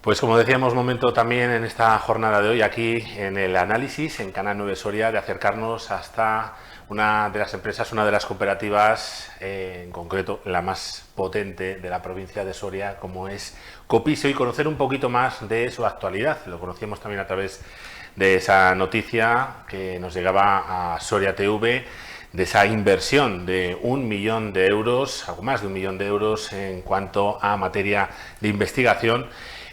Pues como decíamos, momento también en esta jornada de hoy aquí en el análisis en Canal 9 Soria de acercarnos hasta una de las empresas, una de las cooperativas, en concreto la más potente de la provincia de Soria, como es Copiso, y conocer un poquito más de su actualidad. Lo conocíamos también a través de esa noticia que nos llegaba a Soria TV, de esa inversión de 1 millón de euros, algo más de 1 millón de euros en cuanto a materia de investigación.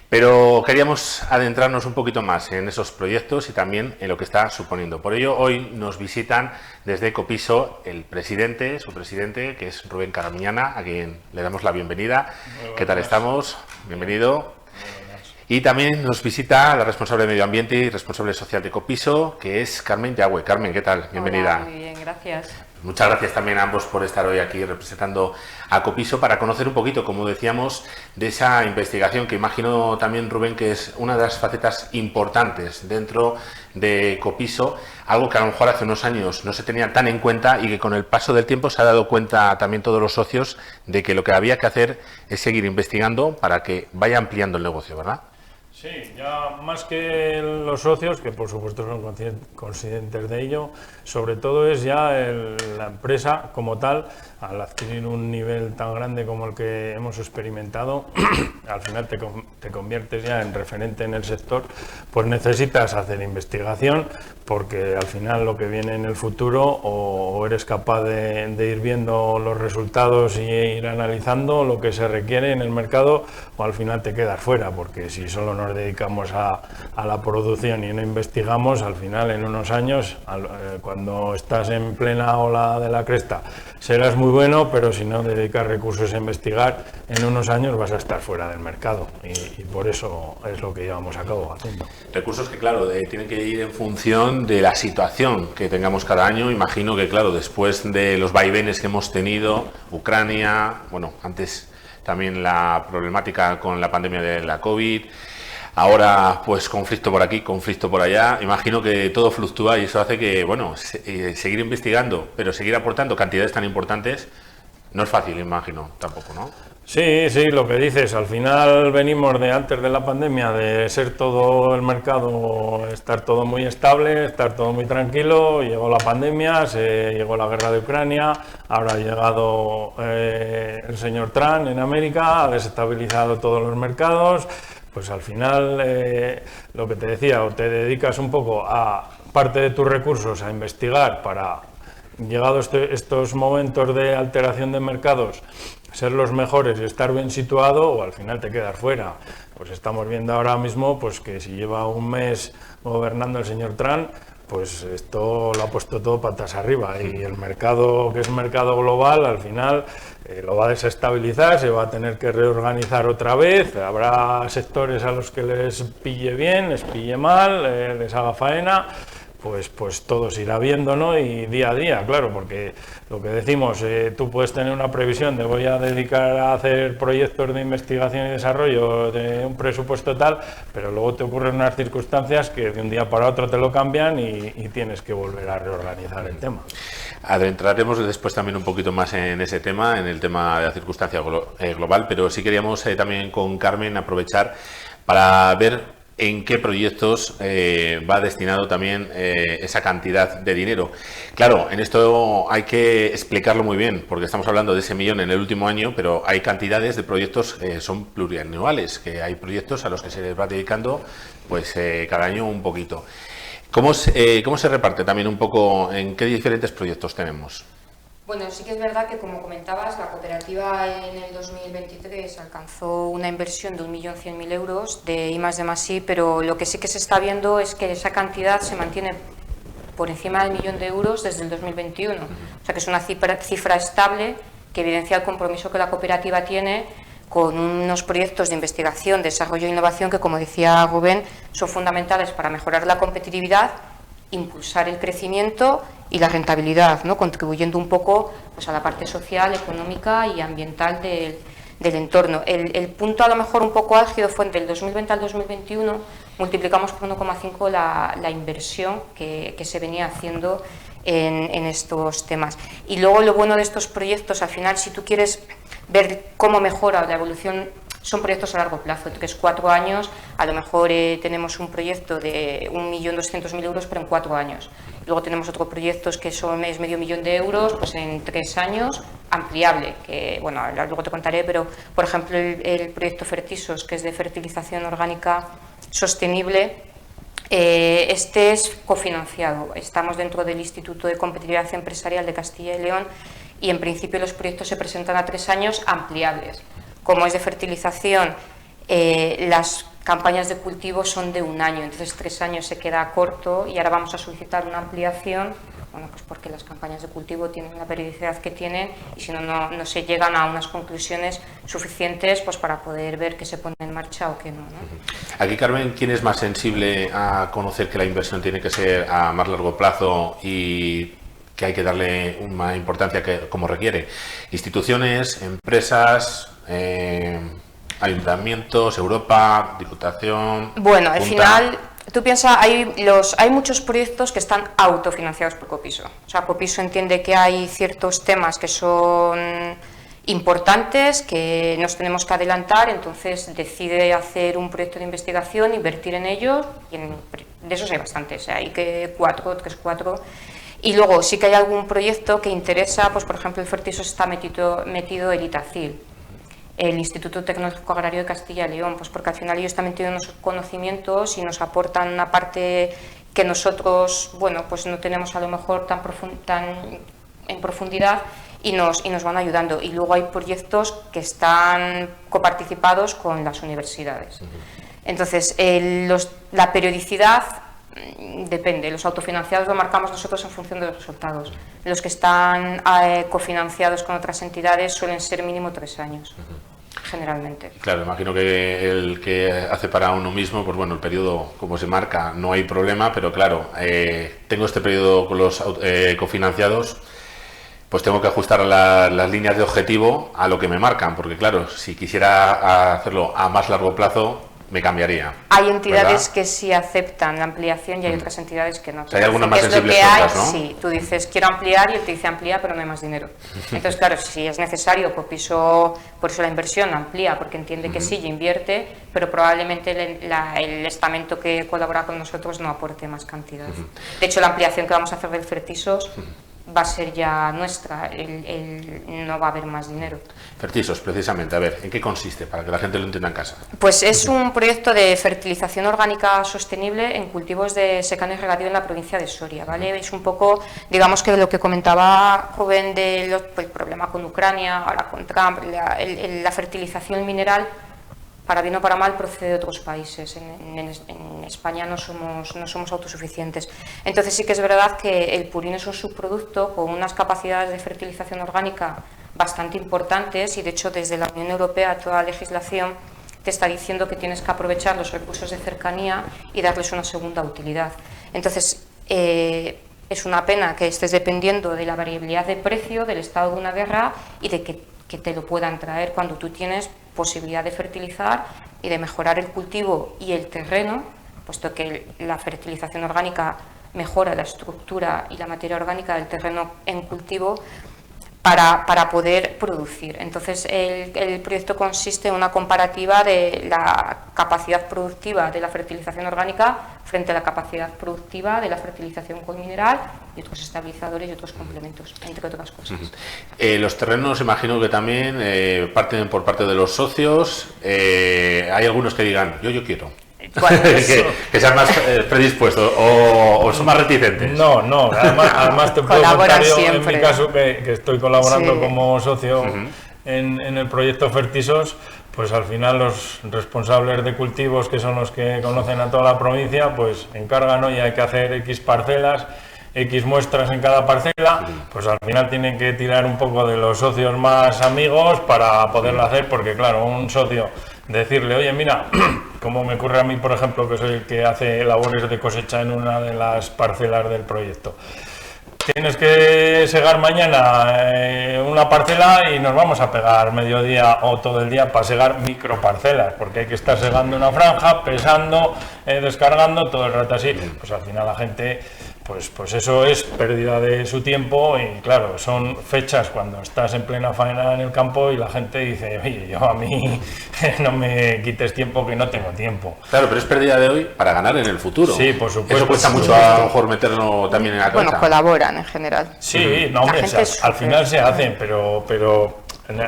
Pero queríamos adentrarnos un poquito más en esos proyectos y también en lo que está suponiendo. Por ello, hoy nos visitan desde Copiso el presidente, su presidente, que es Rubén Carmiñana, a quien le damos la bienvenida. ¿Qué tal estamos? Bienvenido. Y también nos visita la responsable de Medio Ambiente y responsable social de Copiso, que es Carmen Yagüe. Carmen, ¿qué tal? Bienvenida. Hola, muy bien, gracias. Muchas gracias también a ambos por estar hoy aquí representando a Copiso para conocer un poquito, como decíamos, de esa investigación que imagino también, Rubén, que es una de las facetas importantes dentro de Copiso, algo que a lo mejor hace unos años no se tenía tan en cuenta y que con el paso del tiempo se ha dado cuenta también todos los socios de que lo que había que hacer es seguir investigando para que vaya ampliando el negocio, ¿verdad? Sí, ya más que los socios, que por supuesto son conscientes de ello, sobre todo es ya la empresa como tal, al adquirir un nivel tan grande como el que hemos experimentado, al final te conviertes ya en referente en el sector, pues necesitas hacer investigación, porque al final lo que viene en el futuro o eres capaz de ir viendo los resultados y ir analizando lo que se requiere en el mercado, o al final te quedas fuera, porque si solo nos dedicamos a la producción y no investigamos, al final en unos años, cuando estás en plena ola de la cresta, serás muy bueno, pero si no dedicas recursos a investigar, en unos años vas a estar fuera del mercado, y por eso es lo que llevamos a cabo haciendo. Recursos que, claro, tienen que ir en función de la situación que tengamos cada año. Imagino que, claro, después de los vaivenes que hemos tenido, Ucrania, bueno, antes también la problemática con la pandemia de la COVID, ahora pues conflicto por aquí, conflicto por allá, imagino que todo fluctúa y eso hace que, bueno, seguir investigando, pero seguir aportando cantidades tan importantes no es fácil, imagino, tampoco, ¿no? Sí, lo que dices, al final venimos de antes de la pandemia, de ser todo el mercado, estar todo muy estable, estar todo muy tranquilo, llegó la pandemia, llegó la guerra de Ucrania, ahora ha llegado el señor Trump en América, ha desestabilizado todos los mercados, pues al final lo que te decía, o te dedicas un poco a parte de tus recursos a investigar para, llegados estos momentos de alteración de mercados, ser los mejores y estar bien situado, o al final te quedas fuera. Pues estamos viendo ahora mismo pues que si lleva un mes gobernando el señor Trump, pues esto lo ha puesto todo patas arriba, y el mercado, que es un mercado global, al final lo va a desestabilizar, se va a tener que reorganizar otra vez, habrá sectores a los que les pille bien, les pille mal, les haga faena. Pues todo se irá viendo, ¿no? Y día a día, claro, porque lo que decimos, tú puedes tener una previsión de voy a dedicar a hacer proyectos de investigación y desarrollo de un presupuesto tal, pero luego te ocurren unas circunstancias que de un día para otro te lo cambian y tienes que volver a reorganizar el tema. Adentraremos después también un poquito más en ese tema, en el tema de la circunstancia global, pero sí queríamos también con Carmen aprovechar para ver en qué proyectos va destinado también esa cantidad de dinero. Claro, en esto hay que explicarlo muy bien, porque estamos hablando de ese millón en el último año, pero hay cantidades de proyectos que son plurianuales, que hay proyectos a los que se les va dedicando pues cada año un poquito. ¿Cómo se reparte también un poco en qué diferentes proyectos tenemos? Bueno, sí que es verdad que, como comentabas, la cooperativa en el 2023 alcanzó una inversión de 1.100.000 euros de I+D+I, pero lo que sí que se está viendo es que esa cantidad se mantiene por encima del 1 millón de euros desde el 2021. O sea que es una cifra estable que evidencia el compromiso que la cooperativa tiene con unos proyectos de investigación, desarrollo e innovación que, como decía Rubén, son fundamentales para mejorar la competitividad, impulsar el crecimiento y la rentabilidad, ¿no? Contribuyendo un poco pues, a la parte social, económica y ambiental del entorno. El punto a lo mejor un poco álgido fue del 2020 al 2021, multiplicamos por 1,5 la inversión que se venía haciendo en estos temas. Y luego lo bueno de estos proyectos, al final, si tú quieres ver cómo mejora la evolución son proyectos a largo plazo, 3-4 años, a lo mejor tenemos un proyecto de 1.200.000 euros, pero en 4 años. Luego tenemos otros proyectos que son medio millón de euros, pues en 3 años, ampliable, que bueno, luego te contaré, pero por ejemplo el proyecto Fertisos, que es de fertilización orgánica sostenible, este es cofinanciado. Estamos dentro del Instituto de Competitividad Empresarial de Castilla y León y en principio los proyectos se presentan a 3 años ampliables. Como es de fertilización, las campañas de cultivo son de 1 año, entonces 3 años se queda corto y ahora vamos a solicitar una ampliación, bueno, pues porque las campañas de cultivo tienen la periodicidad que tienen y si no, no se llegan a unas conclusiones suficientes pues para poder ver qué se pone en marcha o qué no, ¿no? Aquí, Carmen, ¿quién es más sensible a conocer que la inversión tiene que ser a más largo plazo y que hay que darle una importancia como requiere? ¿Instituciones, empresas, ayuntamientos, Europa, Diputación? Bueno, al Junta? final, tú piensas, hay muchos proyectos que están autofinanciados por Copiso. O sea, Copiso entiende que hay ciertos temas que son importantes, que nos tenemos que adelantar, entonces decide hacer un proyecto de investigación, invertir en ellos, y de esos hay bastantes, hay que 4. Y luego sí que hay algún proyecto que interesa, pues por ejemplo el Fertisos está metido el Itacil, el Instituto Tecnológico Agrario de Castilla y León, pues porque al final ellos también tienen unos conocimientos y nos aportan una parte que nosotros, bueno, pues no tenemos a lo mejor tan en profundidad y nos van ayudando. Y luego hay proyectos que están coparticipados con las universidades. Entonces, la periodicidad depende, los autofinanciados lo marcamos nosotros en función de los resultados. Los que están cofinanciados con otras entidades suelen ser mínimo 3 años, generalmente. Claro, imagino que el que hace para uno mismo, pues bueno, el periodo como se marca no hay problema, pero claro, tengo este periodo con los cofinanciados, pues tengo que ajustar las líneas de objetivo a lo que me marcan, porque claro, si quisiera hacerlo a más largo plazo, me cambiaría. Hay entidades ¿verdad? que sí aceptan la ampliación y hay otras entidades que no. O sea, hay algunas más ¿Qué es lo sensibles que que hay? otras, ¿no? Sí, tú dices quiero ampliar y él te dice amplía, pero no hay más dinero. Entonces, claro, si es necesario, Copiso, por eso la inversión amplía, porque entiende que sí y invierte, pero probablemente el estamento que colabora con nosotros no aporte más cantidad. De hecho, la ampliación que vamos a hacer del Fertisos va a ser ya nuestra, no va a haber más dinero. Fertisos, precisamente, a ver, ¿en qué consiste? Para que la gente lo entienda en casa. Pues es un proyecto de fertilización orgánica sostenible en cultivos de secano y regadío en la provincia de Soria, ¿vale? Es un poco, digamos que lo que comentaba Joven del problema con Ucrania, ahora con Trump, la fertilización mineral, para bien o para mal, procede de otros países. En España no somos autosuficientes. Entonces sí que es verdad que el purín es un subproducto con unas capacidades de fertilización orgánica bastante importantes y de hecho desde la Unión Europea toda la legislación te está diciendo que tienes que aprovechar los recursos de cercanía y darles una segunda utilidad. Entonces es una pena que estés dependiendo de la variabilidad de precio, del estado de una guerra y de que te lo puedan traer cuando tú tienes posibilidad de fertilizar y de mejorar el cultivo y el terreno, puesto que la fertilización orgánica mejora la estructura y la materia orgánica del terreno en cultivo para poder producir. Entonces el proyecto consiste en una comparativa de la capacidad productiva de la fertilización orgánica frente a la capacidad productiva de la fertilización con mineral y otros estabilizadores y otros complementos, entre otras cosas. Los terrenos, imagino que también parten por parte de los socios. Hay algunos que digan, yo quiero. Bueno, que sean más predispuestos o son más reticentes. No, además te puedo contar yo siempre. en mi caso que estoy colaborando Sí. como socio en el proyecto Fertisos, pues al final los responsables de cultivos, que son los que conocen a toda la provincia, pues encargan, oye, hay que hacer X parcelas, X muestras en cada parcela, pues al final tienen que tirar un poco de los socios más amigos para poderlo hacer, porque claro, un socio decirle, oye, mira, como me ocurre a mí, por ejemplo, que soy el que hace labores de cosecha en una de las parcelas del proyecto. Tienes que segar mañana una parcela y nos vamos a pegar mediodía o todo el día para segar microparcelas, porque hay que estar segando una franja, pesando, descargando todo el rato así. Pues al final la gente pues eso es pérdida de su tiempo y claro, son fechas cuando estás en plena faena en el campo y la gente dice, oye, yo a mí no me quites tiempo que no tengo tiempo. Claro, pero es pérdida de hoy para ganar en el futuro. Sí, por supuesto. Eso cuesta mucho a lo mejor meterlo también en la cabeza. Bueno, colaboran en general. Sí, no, hombre, al final se hacen, pero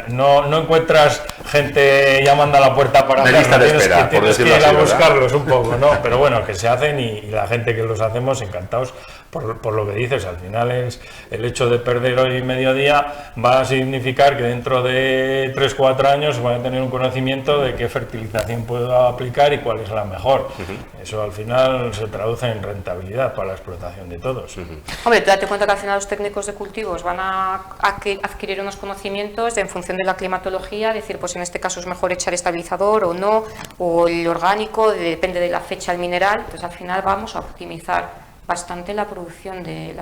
no encuentras gente llamando a la puerta para hacerlo. Lista de espera, tienes que ir a buscarlos un poco, ¿no? Pero bueno, que se hacen y la gente que los hacemos encantados por lo que dices. Al final es el hecho de perder hoy mediodía va a significar que dentro de 3-4 años van a tener un conocimiento de qué fertilización puedo aplicar y cuál es la mejor. Eso al final se traduce en rentabilidad para la explotación de todos. Hombre, tú date cuenta que al final los técnicos de cultivos van a adquirir unos conocimientos en función de la climatología, decir, pues en este caso es mejor echar estabilizador o no, o el orgánico, depende de la fecha del mineral. Entonces al final vamos a optimizar bastante la producción de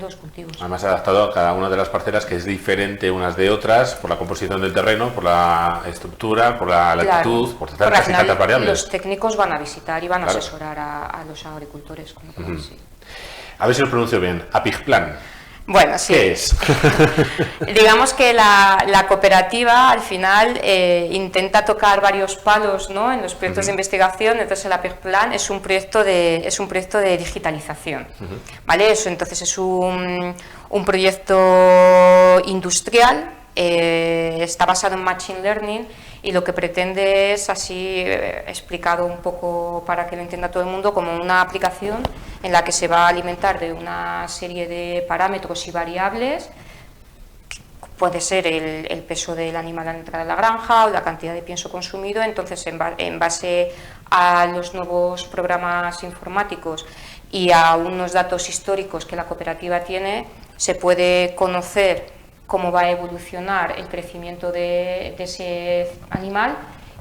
los cultivos. Además adaptado a cada una de las parcelas, que es diferente unas de otras por la composición del terreno, por la estructura, por la latitud, por casi tantas variables. Los técnicos van a visitar y van a asesorar a los agricultores. Sí. A ver si lo pronuncio bien. Apigplan. Bueno, sí. ¿Qué es? Digamos que la cooperativa al final intenta tocar varios palos, ¿no?, en los proyectos de investigación. Entonces el Apigplan es un proyecto de digitalización, ¿vale? Eso entonces es un proyecto industrial, está basado en Machine Learning y lo que pretende es, así explicado un poco para que lo entienda todo el mundo, como una aplicación en la que se va a alimentar de una serie de parámetros y variables. Puede ser el peso del animal al entrar a la granja o la cantidad de pienso consumido. Entonces, en base a los nuevos programas informáticos y a unos datos históricos que la cooperativa tiene, se puede conocer cómo va a evolucionar el crecimiento de ese animal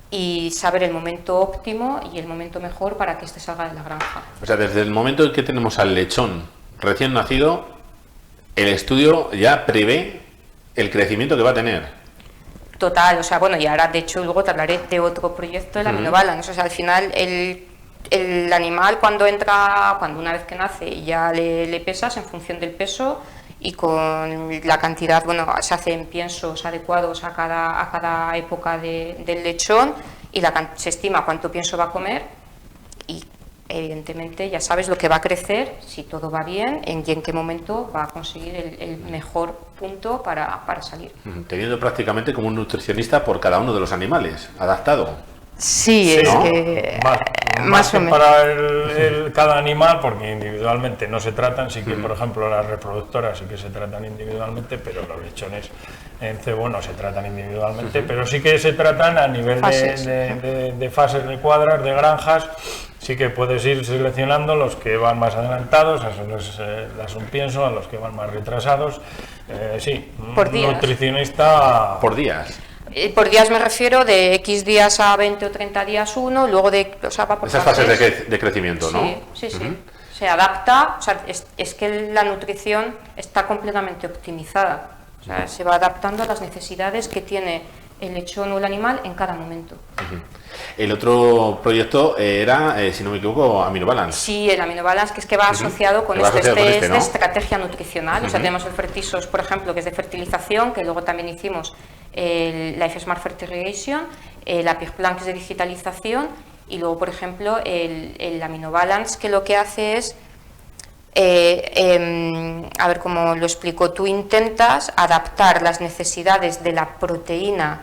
y saber el momento óptimo y el momento mejor para que éste salga de la granja. O sea, desde el momento en que tenemos al lechón recién nacido, el estudio ya prevé el crecimiento que va a tener. Total, o sea, bueno, y ahora de hecho luego te hablaré de otro proyecto, el AminoBalance. O sea, al final el animal cuando una vez que nace ya le pesas en función del peso y con la cantidad, bueno, se hacen piensos adecuados a cada época del lechón y se estima cuánto pienso va a comer y evidentemente ya sabes lo que va a crecer, si todo va bien, y en qué momento va a conseguir el mejor punto para salir. Teniendo prácticamente como un nutricionista por cada uno de los animales, adaptado. Sí, es ¿no? que más que para cada animal, porque individualmente no se tratan, sí que por ejemplo las reproductoras sí que se tratan individualmente, pero los lechones en cebo no se tratan individualmente, pero sí que se tratan a nivel de fases de cuadras, de granjas. Sí que puedes ir seleccionando los que van más adelantados, a eso les das un pienso, a los que van más retrasados. Sí, por días. Nutricionista... Por días. Por días me refiero de X días a 20 o 30 días uno, luego va por esas fases de crecimiento, ¿no? Sí. Se adapta, o sea, es que la nutrición está completamente optimizada. O sea, se va adaptando a las necesidades que tiene el lechón o el animal en cada momento. El otro proyecto era, si no me equivoco, AminoBalance. Sí, el AminoBalance, que es que va asociado con esto, es de estrategia nutricional. O sea, tenemos el Fertisos, por ejemplo, que es de fertilización, que luego también hicimos el Life Smart Fertigation, el Apigplan, que es de digitalización, y luego, por ejemplo, el AminoBalance, que lo que hace es, a ver cómo lo explico, tú intentas adaptar las necesidades de la proteína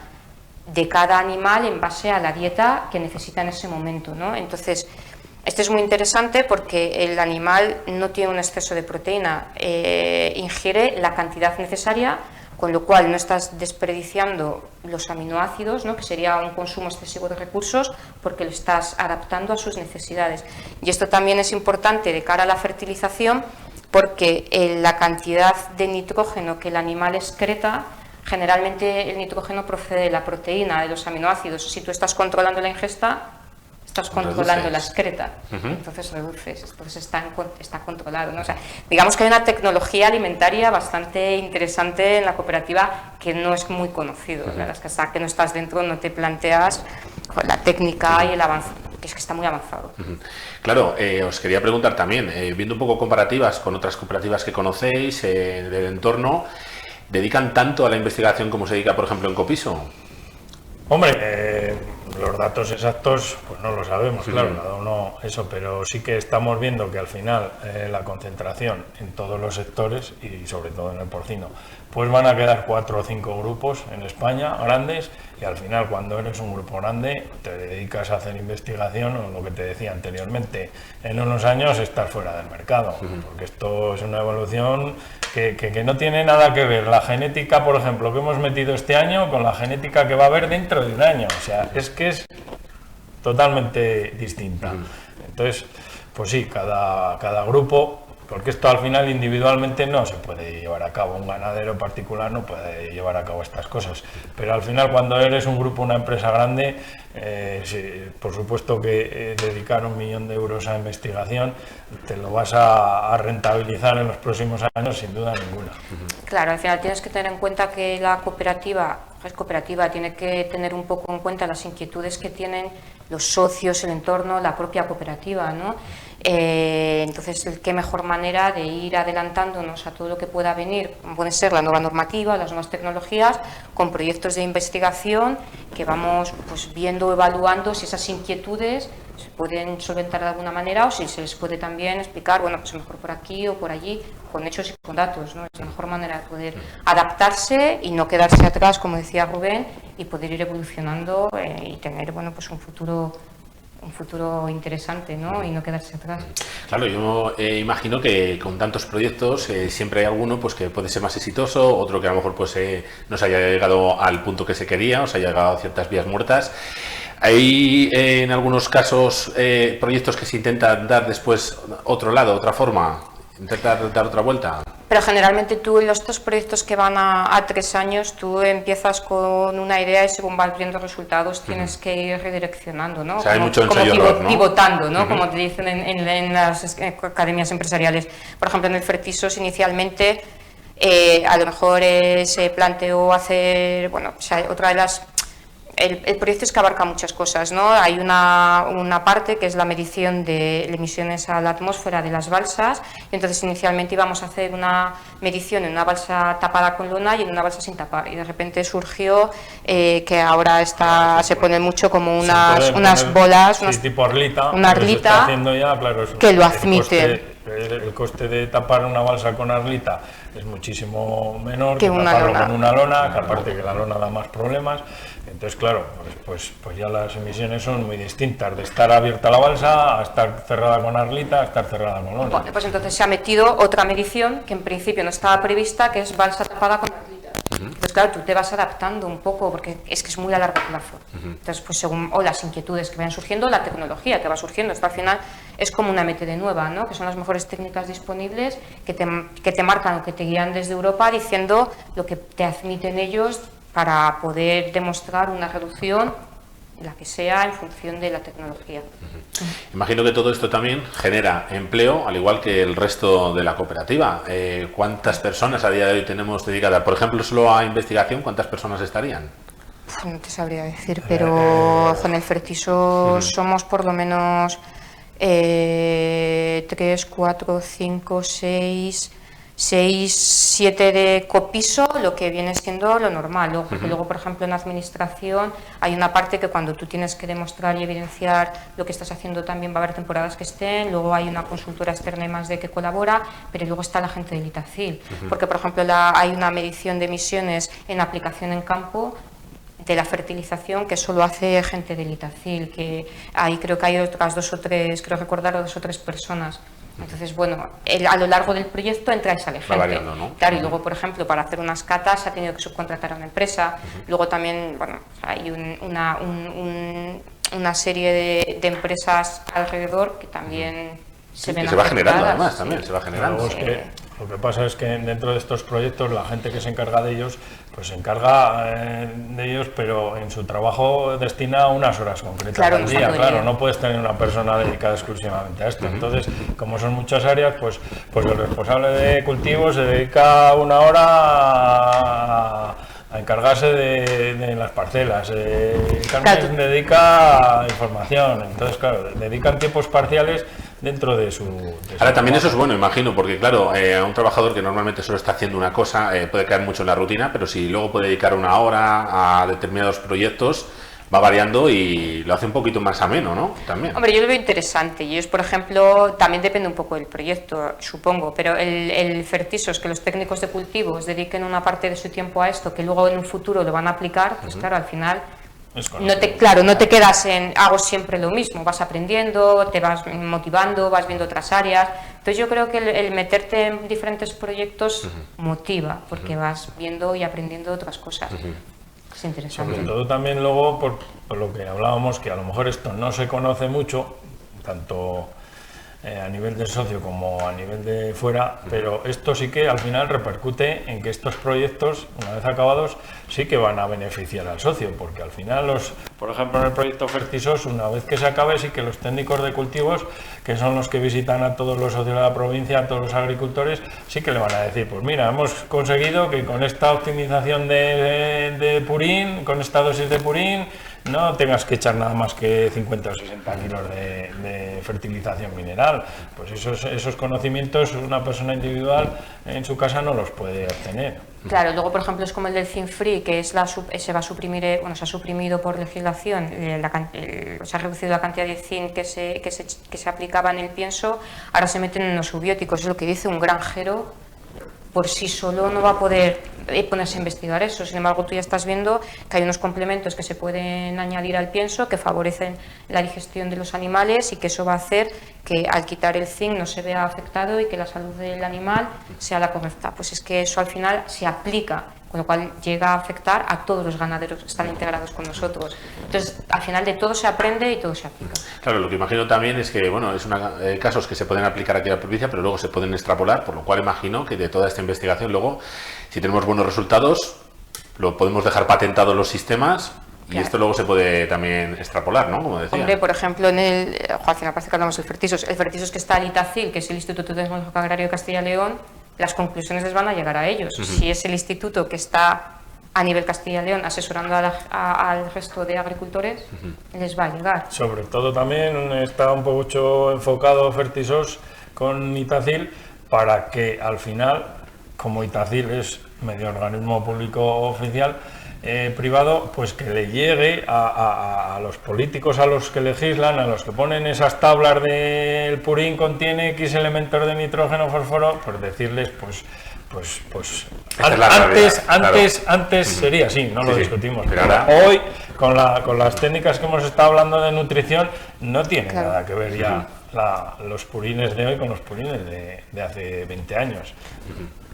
de cada animal en base a la dieta que necesita en ese momento, ¿no? Entonces, esto es muy interesante porque el animal no tiene un exceso de proteína, ingiere la cantidad necesaria, con lo cual no estás desperdiciando los aminoácidos, ¿no?, que sería un consumo excesivo de recursos, porque lo estás adaptando a sus necesidades. Y esto también es importante de cara a la fertilización, porque la cantidad de nitrógeno que el animal excreta, generalmente el nitrógeno procede de la proteína, de los aminoácidos. Si tú estás controlando la ingesta, estás controlando la excreta, entonces reduces, entonces está controlado, ¿no? O sea, digamos que hay una tecnología alimentaria bastante interesante en la cooperativa que no es muy conocido. La verdad es que hasta que no estás dentro no te planteas la técnica y el avance es que está muy avanzado. Claro, os quería preguntar también, viendo un poco comparativas con otras cooperativas que conocéis del entorno, ¿dedican tanto a la investigación como se dedica, por ejemplo, en Copiso? Hombre, los datos exactos pues no lo sabemos, claro, cada uno eso, pero sí que estamos viendo que al final la concentración en todos los sectores y sobre todo en el porcino, pues van a quedar 4 o 5 grupos en España grandes, y al final cuando eres un grupo grande te dedicas a hacer investigación, o lo que te decía anteriormente, en unos años estás fuera del mercado, porque esto es una evolución que no tiene nada que ver la genética, por ejemplo, que hemos metido este año con la genética que va a haber dentro de un año. O sea, es que es totalmente distinta. Entonces, pues sí, cada grupo, porque esto al final individualmente no se puede llevar a cabo, un ganadero particular no puede llevar a cabo estas cosas, pero al final cuando eres un grupo, una empresa grande, sí, por supuesto que dedicar 1 millón de euros a investigación te lo vas a rentabilizar en los próximos años sin duda ninguna. Claro, al final tienes que tener en cuenta que la cooperativa tiene que tener un poco en cuenta las inquietudes que tienen los socios, el entorno, la propia cooperativa, ¿no? Entonces, qué mejor manera de ir adelantándonos a todo lo que pueda venir, como puede ser la nueva normativa, las nuevas tecnologías, con proyectos de investigación que vamos pues viendo, evaluando si esas inquietudes se pueden solventar de alguna manera o si se les puede también explicar, bueno, pues mejor por aquí o por allí, con hechos y con datos, ¿no? Es la mejor manera de poder adaptarse y no quedarse atrás, como decía Rubén, y poder ir evolucionando y tener, bueno, pues un futuro interesante, ¿no? Y no quedarse atrás. Claro, yo imagino que con tantos proyectos siempre hay alguno pues que puede ser más exitoso, otro que a lo mejor pues no se haya llegado al punto que se quería, o se haya llegado a ciertas vías muertas. Hay en algunos casos proyectos que se intentan dar después otro lado, otra forma, intentar dar otra vuelta. Pero generalmente tú en estos proyectos que van a 3 años, tú empiezas con una idea y según vas viendo resultados tienes que ir redireccionando, ¿no? O sea, hay mucho ensayo-error, ¿no? Pivotando, ¿no? Como te dicen en las academias empresariales. Por ejemplo, en el Fertisos inicialmente a lo mejor se planteó hacer, bueno, o sea, otra de las... El proyecto es que abarca muchas cosas, ¿no? Hay una parte que es la medición de emisiones a la atmósfera de las balsas, y entonces inicialmente íbamos a hacer una medición en una balsa tapada con lona y en una balsa sin tapar, y de repente surgió que ahora se pone mucho como unas bolas, sí, tipo arlita, una arlita haciendo ya, claro, que lo admite. El coste de tapar una balsa con arlita es muchísimo menor que taparlo lona. con una lona, que aparte que la lona da más problemas. Entonces, claro, pues ya las emisiones son muy distintas, de estar abierta la balsa a estar cerrada con arlita a estar cerrada con lona. Bueno, pues entonces se ha metido otra medición que en principio no estaba prevista, que es balsa tapada con arlita. Pues claro, tú te vas adaptando un poco porque es que es muy a largo plazo. Entonces, pues según las inquietudes que vayan surgiendo, la tecnología que va surgiendo, esto al final es como una MTD nueva, ¿no? Que son las mejores técnicas disponibles que te marcan o que te guían desde Europa diciendo lo que te admiten ellos para poder demostrar una reducción, la que sea, en función de la tecnología. Imagino que todo esto también genera empleo, al igual que el resto de la cooperativa. ¿Cuántas personas a día de hoy tenemos dedicadas? Por ejemplo, solo a investigación, ¿cuántas personas estarían? No te sabría decir, pero con el Fertisos somos por lo menos 3, 4, 5, 6, 7 de Copiso, lo que viene siendo lo normal. Luego, por ejemplo, en administración hay una parte que cuando tú tienes que demostrar y evidenciar lo que estás haciendo también va a haber temporadas que estén, luego hay una consultora externa y más de que colabora, pero luego está la gente del Itacil, porque por ejemplo hay una medición de emisiones en aplicación en campo de la fertilización que solo hace gente del Itacil, que ahí creo que hay otras 2 o 3, creo recordar 2 o 3 personas. Entonces, bueno, a lo largo del proyecto entra y sale gente. Variando, ¿no? Claro, y luego, por ejemplo, para hacer unas catas se ha tenido que subcontratar a una empresa. Luego también, bueno, hay una serie de empresas alrededor que también se ven se va generando, además, sí. también se va generando. Lo que pasa es que dentro de estos proyectos la gente que se encarga de ellos, pues se encarga de ellos, pero en su trabajo destina unas horas concretas al día. Claro, no puedes tener una persona dedicada exclusivamente a esto. Entonces, como son muchas áreas, pues el responsable de cultivo se dedica 1 hora a encargarse de las parcelas. Carmen se dedica a información, entonces claro, dedican tiempos parciales dentro de su Ahora también trabajo. eso es bueno, imagino, porque claro, a un trabajador que normalmente solo está haciendo una cosa puede caer mucho en la rutina, pero si luego puede dedicar una hora a determinados proyectos, va variando y lo hace un poquito más ameno, ¿no? También. Hombre, yo lo veo interesante. Y es, por ejemplo, también depende un poco del proyecto, supongo, pero el Fertisos, que los técnicos de cultivos dediquen una parte de su tiempo a esto, que luego en un futuro lo van a aplicar, pues claro, al final no te quedas en hago siempre lo mismo, vas aprendiendo, te vas motivando, vas viendo otras áreas. Entonces yo creo que el meterte en diferentes proyectos motiva, porque vas viendo y aprendiendo otras cosas. Es interesante. Sobre todo también luego por lo que hablábamos, que a lo mejor esto no se conoce mucho, tanto a nivel del socio como a nivel de fuera, pero esto sí que al final repercute en que estos proyectos, una vez acabados, sí que van a beneficiar al socio, porque al final por ejemplo en el proyecto Fertisos, una vez que se acabe, sí que los técnicos de cultivos, que son los que visitan a todos los socios de la provincia, a todos los agricultores, sí que le van a decir, pues mira, hemos conseguido que con esta optimización de purín, con esta dosis de purín, no tengas que echar nada más que 50 o 60 kilos de fertilización mineral. Pues esos conocimientos una persona individual en su casa no los puede obtener. Claro, luego por ejemplo es como el del zinc free, que es se va a suprimir, se ha suprimido por legislación, se ha reducido la cantidad de zinc que se aplicaba en el pienso, ahora se meten en los subióticos, es lo que dice un granjero. Por sí solo no va a poder ponerse a investigar eso. Sin embargo, tú ya estás viendo que hay unos complementos que se pueden añadir al pienso que favorecen la digestión de los animales y que eso va a hacer que al quitar el zinc no se vea afectado y que la salud del animal sea la correcta. Pues es que eso al final se aplica, con lo cual llega a afectar a todos los ganaderos que están integrados con nosotros. Entonces, al final de todo se aprende y todo se aplica. Claro, lo que imagino también es que, bueno, es casos que se pueden aplicar aquí a la provincia, pero luego se pueden extrapolar, por lo cual imagino que de toda esta investigación luego, si tenemos buenos resultados, lo podemos dejar patentados los sistemas. Y claro. esto luego se puede también extrapolar, ¿no? Como decía. Hombre, por ejemplo, en al final parece que hablamos del Fertisos. El Fertisos que está al ITACIL, que es el Instituto Tecnológico Agrario de Castilla y León, las conclusiones les van a llegar a ellos. Si es el instituto que está a nivel Castilla y León asesorando al resto de agricultores, les va a llegar. Sobre todo también está un poco enfocado Fertisos con Itacil para que al final, como Itacil es medio organismo público oficial, privado, pues que le llegue a los políticos, a los que legislan, a los que ponen esas tablas del purín contiene X elementos de nitrógeno, fósforo, pues decirles, antes sería así, no lo discutimos. Pero ahora, hoy, con las técnicas que hemos estado hablando de nutrición, no tiene nada que ver ya los purines de hoy con los purines de hace 20 años.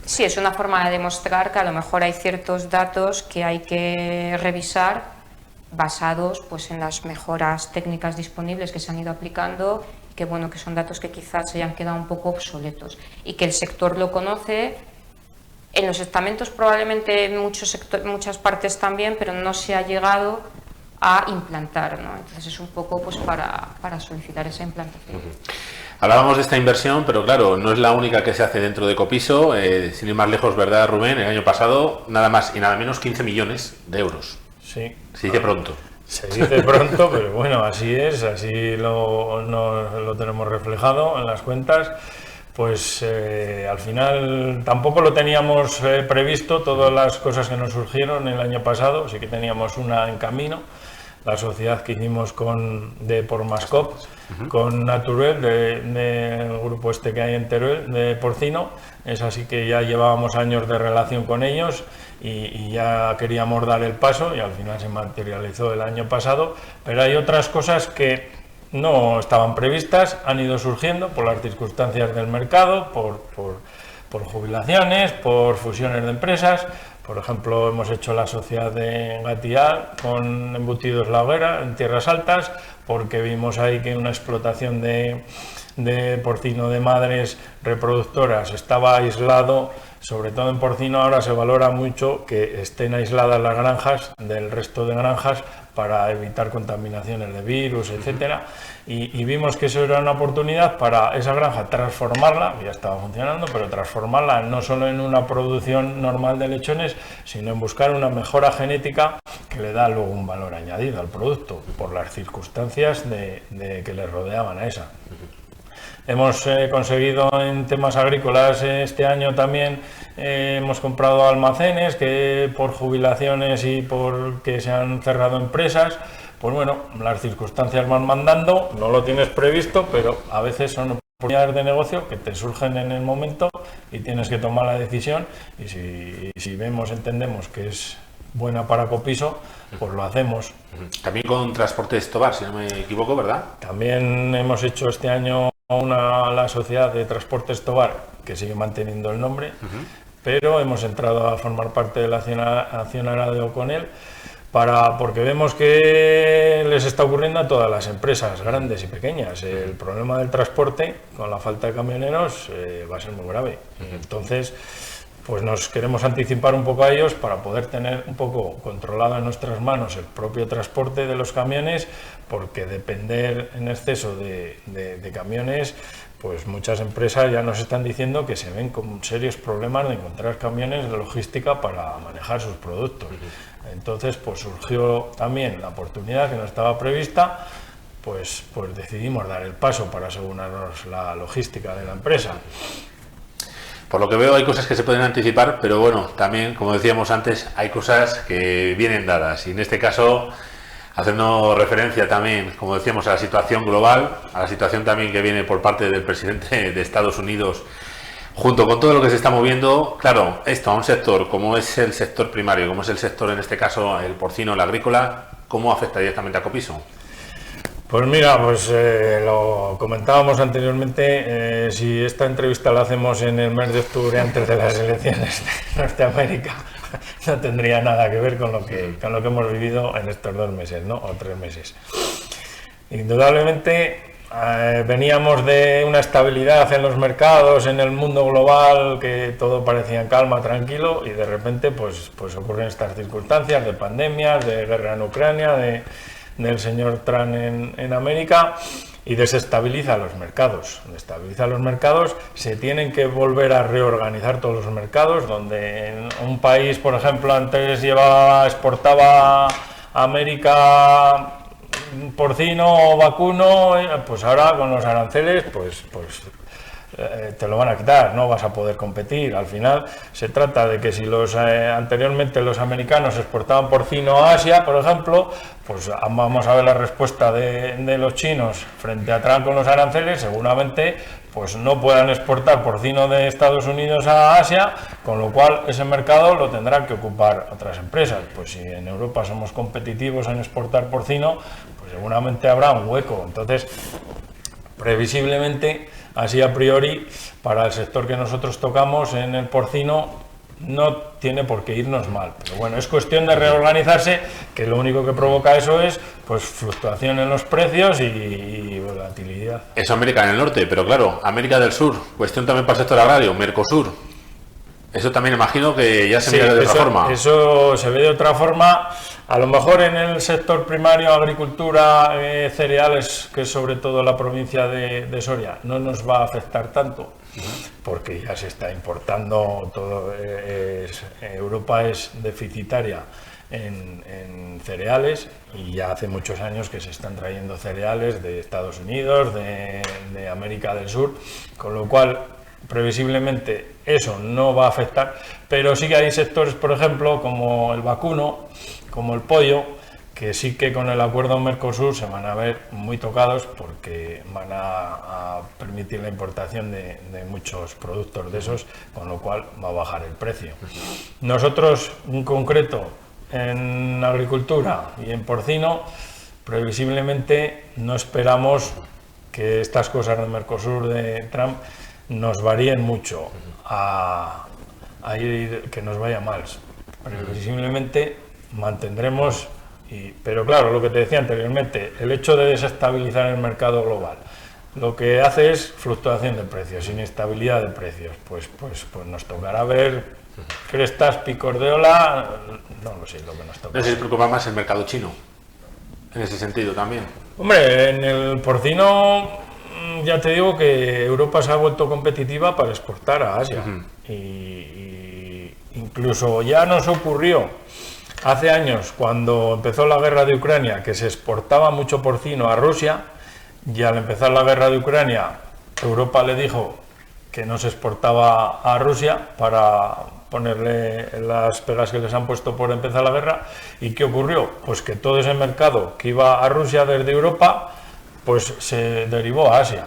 Sí, es una forma de demostrar que a lo mejor hay ciertos datos que hay que revisar basados pues, en las mejoras técnicas disponibles que se han ido aplicando, que bueno, que son datos que quizás se hayan quedado un poco obsoletos y que el sector lo conoce. En los estamentos probablemente en muchas partes también, pero no se ha llegado a implantar, ¿no? Entonces es un poco pues para solicitar esa implantación. Hablábamos de esta inversión, pero claro, no es la única que se hace dentro de Copiso. Sin ir más lejos, ¿verdad, Rubén? El año pasado, nada más y nada menos, 15 millones de euros. Sí. Se dice pronto. Se dice pronto, pero bueno, así es, así lo tenemos reflejado en las cuentas. Pues al final tampoco lo teníamos previsto, todas las cosas que nos surgieron el año pasado, sí que teníamos una en camino, la sociedad que hicimos de Pormascop, con Naturel, del grupo este que hay en Teruel, de porcino. Es así que ya llevábamos años de relación con ellos y ya queríamos dar el paso y al final se materializó el año pasado, pero hay otras cosas que no estaban previstas, han ido surgiendo por las circunstancias del mercado, por jubilaciones, por fusiones de empresas. Por ejemplo, hemos hecho la sociedad de Gatial con Embutidos La Hoguera en Tierras Altas, porque vimos ahí que una explotación de porcino de madres reproductoras estaba aislado, sobre todo en porcino. Ahora se valora mucho que estén aisladas las granjas del resto de granjas para evitar contaminaciones de virus, etcétera, y vimos que eso era una oportunidad para esa granja transformarla, que ya estaba funcionando, pero transformarla no solo en una producción normal de lechones, sino en buscar una mejora genética que le da luego un valor añadido al producto, por las circunstancias que le rodeaban a esa. Hemos conseguido en temas agrícolas este año también, hemos comprado almacenes que por jubilaciones y porque se han cerrado empresas, pues bueno, las circunstancias van mandando, no lo tienes previsto, pero a veces son oportunidades de negocio que te surgen en el momento y tienes que tomar la decisión, y si entendemos que es buena para Copiso, pues lo hacemos. También con Transportes Tovar, si no me equivoco, ¿verdad? También hemos hecho este año la sociedad de Transportes Tovar, que sigue manteniendo el nombre, pero hemos entrado a formar parte del accionariado con él, porque vemos que les está ocurriendo a todas las empresas, grandes y pequeñas. El problema del transporte, con la falta de camioneros, va a ser muy grave. Entonces, pues nos queremos anticipar un poco a ellos para poder tener un poco controlado en nuestras manos el propio transporte de los camiones, porque depender en exceso de camiones, pues muchas empresas ya nos están diciendo que se ven con serios problemas de encontrar camiones de logística para manejar sus productos. Entonces, pues surgió también la oportunidad que no estaba prevista, pues decidimos dar el paso para asegurarnos la logística de la empresa. Por lo que veo hay cosas que se pueden anticipar, pero bueno, también, como decíamos antes, hay cosas que vienen dadas. Y en este caso, haciendo referencia también, como decíamos, a la situación global, a la situación también que viene por parte del presidente de Estados Unidos, junto con todo lo que se está moviendo, claro, esto a un sector como es el sector primario, como es el sector, en este caso, el porcino, el agrícola, ¿cómo afecta directamente a Copiso? Pues mira, lo comentábamos anteriormente, si esta entrevista la hacemos en el mes de octubre antes de las elecciones de Norteamérica, no tendría nada que ver con lo que hemos vivido en estos 2 meses, ¿no? O 3 meses. Indudablemente veníamos de una estabilidad en los mercados, en el mundo global, que todo parecía en calma, tranquilo, y de repente pues ocurren estas circunstancias de pandemias, de guerra en Ucrania, del señor Trump en América, y desestabiliza los mercados. Desestabiliza los mercados, se tienen que volver a reorganizar todos los mercados, donde en un país, por ejemplo, antes exportaba a América porcino o vacuno, pues ahora con los aranceles, te lo van a quitar, no vas a poder competir. Al final se trata de que si anteriormente los americanos exportaban porcino a Asia, por ejemplo, pues vamos a ver la respuesta de los chinos frente a Trump con los aranceles. Seguramente pues no puedan exportar porcino de Estados Unidos a Asia, con lo cual ese mercado lo tendrán que ocupar otras empresas. Pues si en Europa somos competitivos en exportar porcino, pues seguramente habrá un hueco. Entonces, previsiblemente, así a priori, para el sector que nosotros tocamos en el porcino, no tiene por qué irnos mal. Pero bueno, es cuestión de reorganizarse, que lo único que provoca eso es pues fluctuación en los precios y volatilidad. Eso América del Norte, pero claro, América del Sur, cuestión también para el sector agrario, Mercosur. Eso también imagino que ya se ve de otra forma. Eso se ve de otra forma. A lo mejor en el sector primario, agricultura, cereales, que es sobre todo la provincia de Soria, no nos va a afectar tanto, porque ya se está importando todo. Europa es deficitaria en cereales, y ya hace muchos años que se están trayendo cereales de Estados Unidos, de América del Sur, con lo cual previsiblemente eso no va a afectar, pero sí que hay sectores, por ejemplo, como el vacuno, como el pollo, que sí que con el acuerdo Mercosur se van a ver muy tocados, porque van a permitir la importación de muchos productos de esos, con lo cual va a bajar el precio. Nosotros, en concreto, en agricultura y en porcino, previsiblemente no esperamos que estas cosas de Mercosur, de Trump, nos varíen mucho a ir, que nos vaya mal. Previsiblemente mantendremos, pero claro, lo que te decía anteriormente, el hecho de desestabilizar el mercado global, lo que hace es fluctuación de precios, inestabilidad de precios. Pues nos tocará ver crestas, picos de ola, no lo sé lo que nos toca. No sé si preocupa más el mercado chino. en ese sentido también. Hombre, en el porcino ya te digo que Europa se ha vuelto competitiva para exportar a Asia. Y incluso ya nos ocurrió hace años, cuando empezó la guerra de Ucrania, que se exportaba mucho porcino a Rusia, y al empezar la guerra de Ucrania, Europa le dijo que no se exportaba a Rusia para ponerle las pegas que les han puesto por empezar la guerra. ¿Y qué ocurrió? Pues que todo ese mercado que iba a Rusia desde Europa, pues se derivó a Asia.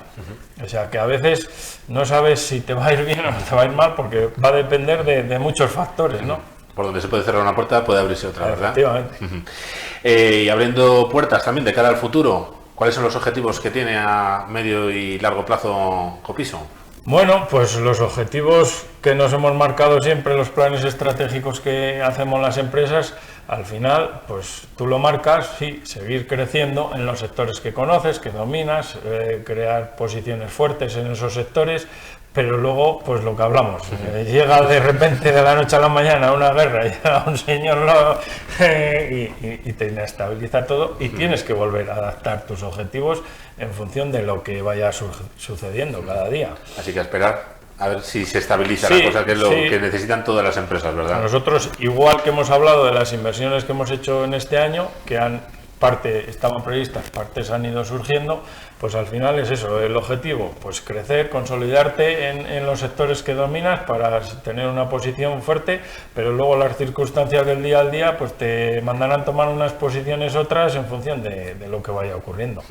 O sea que a veces no sabes si te va a ir bien o no te va a ir mal, porque va a depender de muchos factores, ¿no? Por donde se puede cerrar una puerta puede abrirse otra, ¿verdad? Efectivamente. Y abriendo puertas también de cara al futuro, ¿cuáles son los objetivos que tiene a medio y largo plazo Copiso? Bueno, pues los objetivos que nos hemos marcado siempre, los planes estratégicos que hacemos las empresas, al final, pues tú lo marcas, sí, seguir creciendo en los sectores que conoces, que dominas, crear posiciones fuertes en esos sectores, pero luego, pues lo que hablamos, llega de repente de la noche a la mañana una guerra, llega un señor y te inestabiliza todo, y tienes que volver a adaptar tus objetivos en función de lo que vaya sucediendo cada día. Así que a esperar a ver si se estabiliza Sí, la cosa, que es lo sí. que necesitan todas las empresas, ¿verdad? Nosotros, igual que hemos hablado de las inversiones que hemos hecho en este año, que parte estaban previstas, partes han ido surgiendo, pues al final es eso, el objetivo, pues crecer, consolidarte en los sectores que dominas para tener una posición fuerte, pero luego las circunstancias del día al día pues te mandarán tomar unas posiciones otras en función de lo que vaya ocurriendo.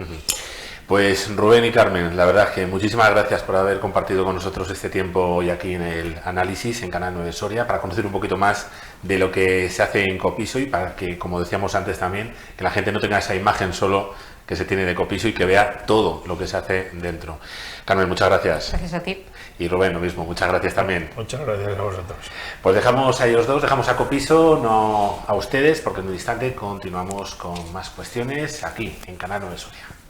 Pues Rubén y Carmen, la verdad que muchísimas gracias por haber compartido con nosotros este tiempo hoy aquí en el análisis en Canal 9 Soria, para conocer un poquito más de lo que se hace en Copiso y para que, como decíamos antes también, que la gente no tenga esa imagen solo que se tiene de Copiso y que vea todo lo que se hace dentro. Carmen, muchas gracias. Gracias a ti. Y Rubén, lo mismo, muchas gracias también. Muchas gracias a vosotros. Pues dejamos a ellos dos, dejamos a Copiso, no a ustedes, porque en un instante continuamos con más cuestiones aquí en Canal 9 Soria.